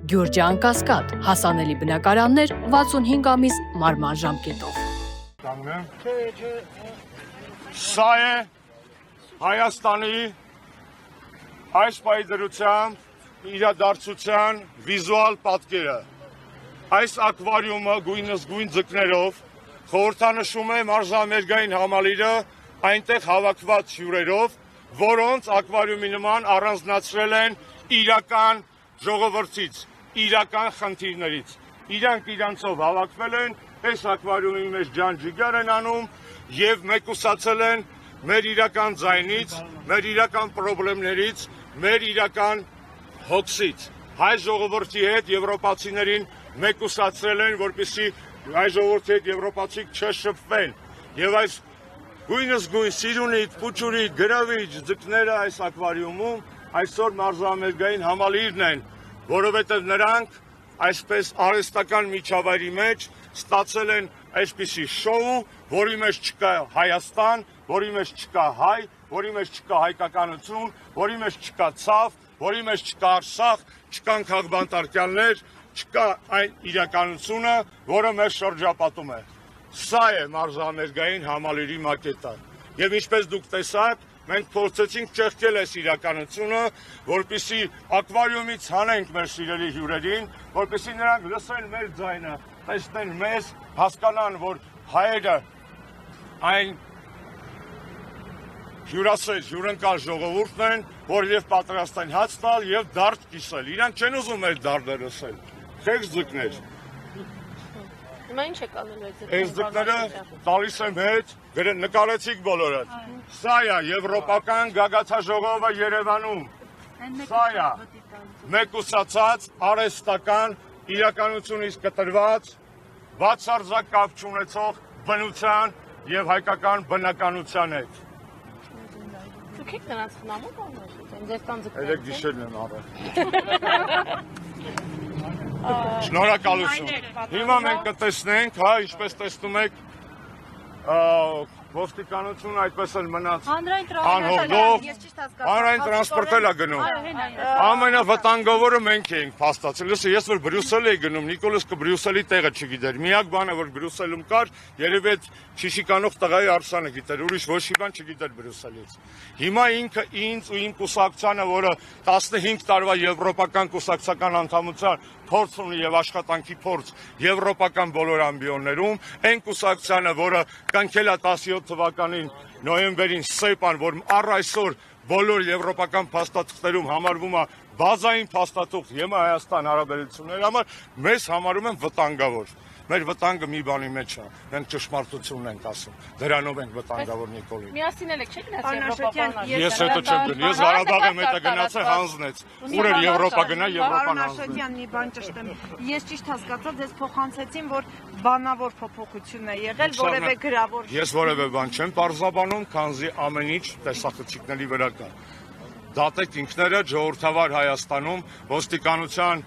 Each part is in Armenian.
Գյուրջան Կասկադ, հասանելի բնակարաններ 65 ամիս մարման ժամկետով։ Սա է Հայաստանի այս պայդրությամբ իրադարձության վիզուալ պատկերը։ Այս ակվարիումը գույնզգույն ձկներով խորհրդանշում է մարզամերգային համալիրը այնտեղ հավաքված հյուրերով, որոնց ակվարիումի նման առանձնացրել են իրական ժողովրդից, իրական խնդիրներից։ Իրանք իրանցով հավաքվել են, այս ակվարիումի մեջ ջան-ջիգար են անում եւ մեկուսացել են մեր իրական ձայնից, մեր իրական խնդիրներից, մեր իրական հոգսից։ Հայ ժողովրդի հետ եվրոպացիներին մեկուսացրել են, որպեսզի հայ ժողովրդի հետ եվրոպացիք չշփվեն։ Եվ այս գույնզգույն սիրունիկ, փուչուրիկ, գրավիչ ձկները այս ակվարիումում այսօր մարզամերգային համալիրն են, որովհետև նրանք այսպես արհեստական միջավայրի մեջ ստացել են այսպիսի շոու, որի մեջ չկա Հայաստան, որի մեջ չկա հայ, որի մեջ չկա հայկականություն, որի մեջ չկա ցավ, որի մեջ չկա Արցախ, չկան քաղբանտարկյալներ, չկա այն իրականությունը, որը մեզ շրջապատում է։ Սա է մարզամերգային համալիրի մակետը։ Եվ ինչպես դուք տեսաք, մենք փորձեցինք ճեղքել այս իրականությունը, որպեսզի ակվարիումից հանենք մեր սիրելի հյուրերին, որպեսզի նրանք լսեն մեր ձայնը, տեսնեն մեզ, հասկանան, որ հայերը այն հյուրասեր, հյուրընկալ ժողովուրդն են, որ եւ պատրաստ են հաց տալ եւ դարդ կիսել։ Իրանք չեն ուզում մեր դարդը լսել։ Խեղճ ձկներ։ Հիմա ինչ եք անելու այս ձկները տալիս եմ հետ, նկարեցիք բոլորը։ Սա է եվրոպական գագաթաժողովը Երևանում։ Սա է մեկուսացած, արհեստական, իրականությունից կտրված, բացարձակ կապ չունեցող բնության եւ հայկական բնականության հետ։ Դուք եք նրանց խնամում անհաշտ, ձեր տան ձկները։ Երեք գիշերն եմ առել։ Շնորհակալություն։ Հիմա մենք կտեսնենք, հա, ինչպես տեսնում եք, ոստիկանությունը այդպես էլ մնաց անհորդով, հանրային տրանսպորտել է գնում։ Ամենավտանգավորը մենք էինք փաստացել։ Լսի, ես որ Բրյուսել էի գնում, Նիկոլոսը Բրյուսելի տեղը չգիտեր։ Միակ բանը, որ Բրյուսելում կար, երևի այդ շիշիկանող տղայի Արսանը գիտեր, ուրիշ ոչ մի բան չգիտեր Բրյուսելից։ Հիմա ինքը ինձ ու իմ կուսակցությանը, որը 15 տարվա եվրոպական կուսակցական անդամության փորձ ունի եւ աշխատանքի փորձ եվրոպական բոլոր ամբիոններում, այն կուսակցությանը, որը կանքել է 17 թվականին նոյեմբերին սեպան, որ առ այսօր բոլոր եվրոպական փաստաթղթերում համարվում է բազային փաստաթուղթ Հայաստան հարաբերությունների համար, մեզ համարում են վտանգավոր։ Մեր վտանգը մի բանի մեջ է, մենք ճշմարտությունն ենք ասում, դրանով ենք վտանգավոր Նիկոլին։ Միասին եք չեք գնացել Եվրոպան։ Ես հետո չեմ գնալ, ես Ղարաբաղը հետո գնացել հանձնեց, ուր էր Եվրոպա գնա, Եվրոպան հանձնեց։ Մի բան ճշտեմ, ես ճիշտ հասկացա, ձեզ փոխանցեցին, որ բանավոր փոփոխություն է եղել, որևէ գրավոր։ Ես որևէ բան չեմ պարզաբանում, քանզի ամեն ինչ տեսախցիկների վրա կա։ Դատեք ինքները ժողովրդավար Հայաստանում ոստիկանության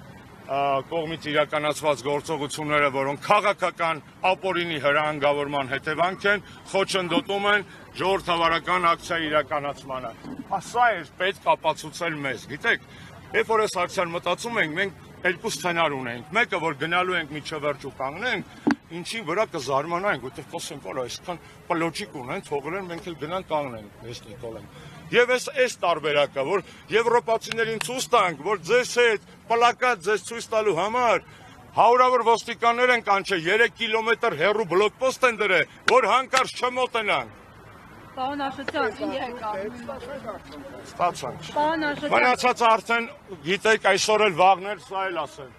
կողմից իրականացված գործողությունները, որոնք քաղաքական ապօրինի հրահանգավորման հետևանք են, խոչընդոտում են ժողովրդավարական ակցիայի իրականացմանը։ Սա է պետք ապացուցել մեզ, գիտեք, երբ որ այս ակցիան մտածում ենք, մենք երկու սցենար ունենք, մեկը որ գնալու ենք միջև վերջ ու կանգնենք, ինչի վրա կզարմանանք, որտեղ խոսենք, որ այսքան պլոճիկ ունեն, թողել մենք էլ գնանք կանգնենք, ես Նիկոլեն։ Եվ այս տարբերակը, որ եվրոպացիներին ցույց տանք, որ ձեզ հետ պլակատ ձեզ ցույց տալու համար հարյուրավոր ոստիկաններ են կանչել, 3 կիլոմետր հեռու բլոկպոստ են դրել, որ հանկարծ չմոտենան։ Պարոն Աշոտյան, Ստացանք։ Պարոն Աշոտյան, Մնացածը արդեն գիտեք, այսօր էլ վաղներ, սա էլ ասեմ։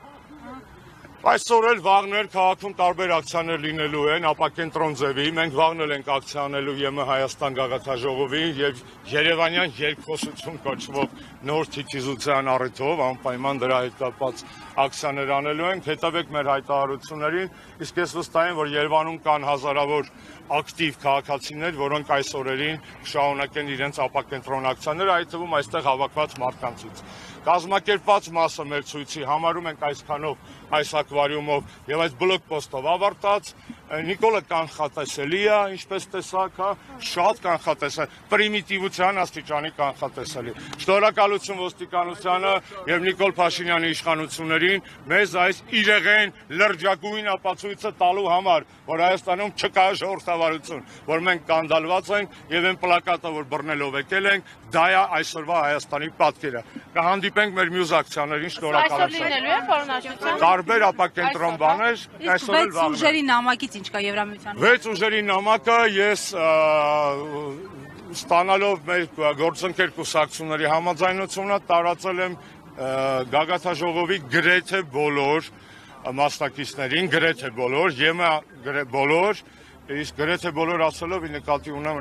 Այսօր էլ վաղներ քաղաքում տարբեր ակցիաներ լինելու են, ապակենտրոն ձևի, մենք վաղնել ենք ակցիա անելու ԵՄ Հայաստան գագաթաժողովի եւ Երևանյան երկխոսություն կոչվող նոր թիթիզության առիթով անպայման դրա հետ կապված ակցիաներ անելու ենք, հետևեք մեր հայտարարություններին, իսկ ես վստահ եմ, որ Երևանում կան հազարավոր ակտիվ քաղաքացիներ, որոնք այս օրերին շարունակեն իրենց ապակենտրոն ակցիաները, այդ թվում այստեղ հավաքված մարդկանցից։ Կազմակերպված մասը մեր ցույցի համարում ենք այսքանով, այս ակվարիումով եւ այս բլոկպոստով ավարտած, Նիկոլը կանխատեսելի է, ինչպես տեսակ, շատ կանխատեսելի, պրիմիտիվության աստիճանի կանխատեսելի։ Շնորհակալություն ոստիկանությանը եւ Նիկոլ Փաշինյանի իշխանություններին մեզ այս իրեղեն լրջագույն ապացույցը տալու համար, որ Հայաստանում չկա ժողովրդավարություն, որ մենք կանդալված ենք եւ այն պլակատը, որ բռնելով եկել ենք, դա է այսօրվա Հայաստանի պատկերը։ Կհանդիպենք մեր մյուս ակցիաներին, Այսօր շնորհակալություն։ լինելու է պարոնաշության։ Տարբեր ապակենտրոն բաներ, այսօր էլ վաղ։ ուժերի նամակից ինչ կա Եվրամիության։ 6 ուժերի նամակը ես ստանալով մեր գործընկեր կուսակցությունների համաձայնությունը տարածել եմ գագաթաժողովի գրեթե բոլոր մասնակիցներին, գրեթե բոլոր, բոլոր, իսկ գրեթե բոլոր ասելով նկատի ունեմ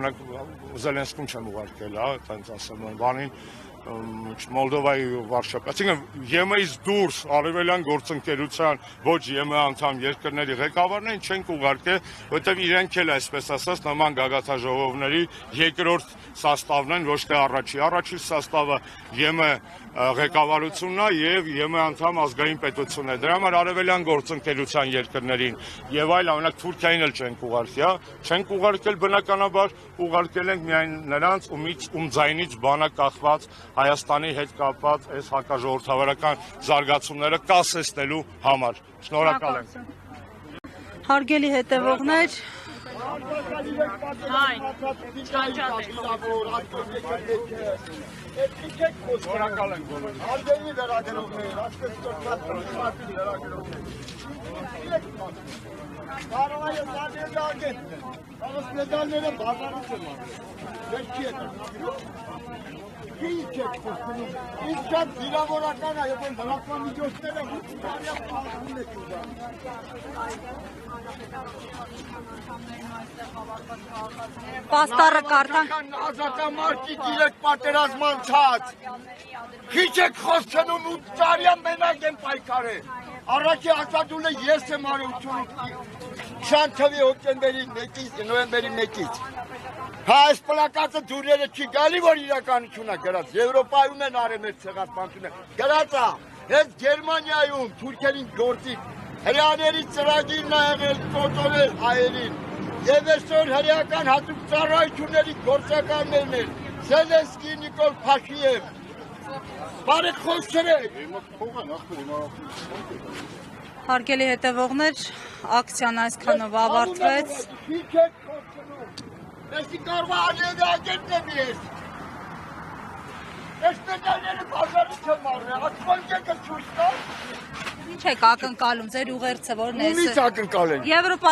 Զելենսկուն չեմ ուղարկել, այդպես ասեմ, բանին Մոլդովայի Վարշավա։ Այսինքն ԵՄ-ից դուրս արևելյան գործընկերության ոչ ԵՄ անդամ երկրների ղեկավարներին չենք ուղարկել, որովհետև իրենք էլ այսպես ասած նման գագաթաժողովների երկրորդ սաստավն են, ոչ թե առաջի։ Առաջի սաստավը ԵՄ ղեկավարությունն է եւ ԵՄ անդամ ազգային պետությունն է։ Դրա համար արևելյան գործընկերության երկրներին եւ այլ ամենակ Թուրքիային էլ չենք ուղարկել, չենք ուղարկել բնականաբար, ուղարկել ենք միայն նրանց, ում ձայնից բանա կախված Հայաստանի հետ կապված այս հակաժողովրդավարական զարգացումները կասեցնելու համար։ Շնորհակալ եմ։ Հարգելի հետևողներ, Շնորհակալ եմ բոլորին։ Արգելի վերագրողներ, ասպես Կարողայը սադեր դագետն է, կարոս մեդալները բազարից եմ արել, չի եք խոստնում, ինձ շատ վիրավորական է, և են լրատվամիջոցները հուց տարյա պահում եք ուզա։ պաստառը կարդան։ Ազատամարտիկ իրեք պատերազման չած, քիչ եք խոսքնում 8 տարյա մենակ եմ պայքարել, առաջի ասատունը ես եմ արել 88 թվի հոկտեմբերի 1-ից, նոյեմբերի 1-ից։ Հա այս պլակատը դուրերը չի գալի, որ իրականություն է գրած, Եվրոպայում են արել մեր ցեղասպանությունը, գրած է, հենց Գերմանիայում, Թուրքերին գործի, հրեաների ծրագիրն է եղել կոտորել հայերին, եւ այսօր հրեական հատուկ ծառայությունների գործականներն են, Զելենսկի, Նիկոլ Փաշինյան, բարեք խոսքերեք։ Հարգելի հետևողներ, ակցիան այսքանով ավարտվեց։ Ես կարող արժեվի ագետն եմ ես։ Ես մեդալները բազարից եմ արել, ատվանջեկը չուշտա։ Ինչ եք ակնկալում, ձեր ուղերձը որն է։ Ումից ակնկալ են։ Եվրոպա